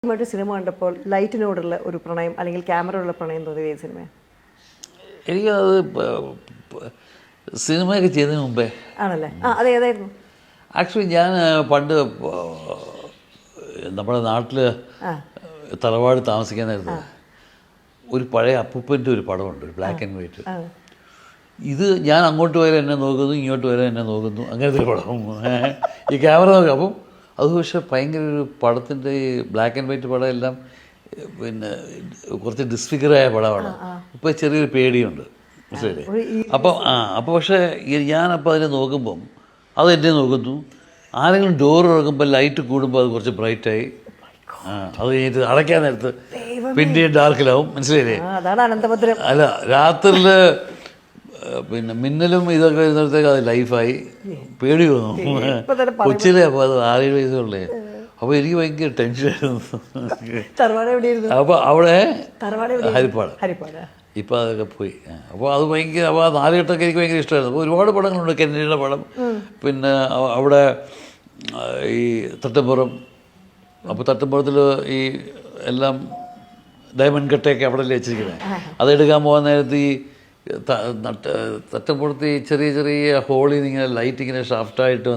മറ്റു സിനിമ കണ്ടപ്പോൾ ലൈറ്റിനോടുള്ള ഒരു പ്രണയം അല്ലെങ്കിൽ ക്യാമറയോടുള്ള പ്രണയം തോന്നിയ ഏത് സിനിമ? എനിക്കത് സിനിമയൊക്കെ ചെയ്തതിന് മുമ്പേ ആണല്ലേ? അത് ഏതായിരുന്നു? ആക്ച്വലി ഞാൻ പണ്ട് നമ്മുടെ നാട്ടിൽ തറവാട് താമസിക്കാൻ നേരത്ത് ഒരു പഴയ അപ്പൂപ്പൻ്റെ ഒരു പടമുണ്ട്, ഒരു ബ്ലാക്ക് ആൻഡ് വൈറ്റ്. ഇത് ഞാൻ അങ്ങോട്ട് വരെ എന്നെ നോക്കുന്നു, ഇങ്ങോട്ട് വരെ എന്നെ നോക്കുന്നു, അങ്ങനത്തെ ഒരു പടം. ഈ ക്യാമറ നോക്കും. അപ്പം അത് പക്ഷേ ഭയങ്കര ഒരു പടത്തിൻ്റെ ഈ ബ്ലാക്ക് ആൻഡ് വൈറ്റ് പടം എല്ലാം പിന്നെ കുറച്ച് ഡിസ്ഫിഗറായ പടമാണ്. ഇപ്പോൾ ചെറിയൊരു പേടിയുണ്ട്, മനസ്സിലായില്ലേ? അപ്പോൾ പക്ഷേ ഞാനപ്പോൾ അതിനെ നോക്കുമ്പം അത് എന്നെ നോക്കുന്നു. ആരെങ്കിലും ഡോർ തുറക്കുമ്പോൾ ലൈറ്റ് കൂടുമ്പോൾ അത് കുറച്ച് ബ്രൈറ്റായി, അത് കഴിഞ്ഞിട്ട് അടയ്ക്കാൻ നേരത്ത് പിന്നെയും ഡാർക്കിലാവും, മനസ്സിലായില്ലേ? അല്ല, രാത്രിയിൽ പിന്നെ മിന്നലും ഇതൊക്കെ വരുന്നിടത്തേക്ക് അത് ലൈഫായി. പേടി തോന്നും കൊച്ചിലെ. അപ്പോൾ അത് 6-7 വയസ്സുള്ളേ. അപ്പോൾ എനിക്ക് ഭയങ്കര ടെൻഷനായിരുന്നു. അപ്പോൾ അവിടെ ഹരിപ്പാട്. ഇപ്പോൾ അതൊക്കെ പോയി. അപ്പോൾ അത് ഭയങ്കര, അപ്പോൾ ആ 4 കെട്ടൊക്കെ എനിക്ക് ഭയങ്കര ഇഷ്ടമായിരുന്നു. അപ്പോൾ ഒരുപാട് പടങ്ങളുണ്ട്. കെന്നഡിയുടെ പടം, പിന്നെ അവിടെ ഈ തട്ടമ്പുറം. അപ്പോൾ തട്ടമ്പുറത്തിൽ ഈ എല്ലാം ഡയമണ്ട് കട്ടയൊക്കെ അവിടെ വെച്ചിരിക്കുന്നത്. അതെടുക്കാൻ പോകാൻ നേരത്ത് ഈ തട്ടമ്പുറത്ത് ഈ ചെറിയ ചെറിയ ഹോളിൽ നിന്ന് ഇങ്ങനെ ലൈറ്റ് ഇങ്ങനെ ഷാഫ്റ്റായിട്ട്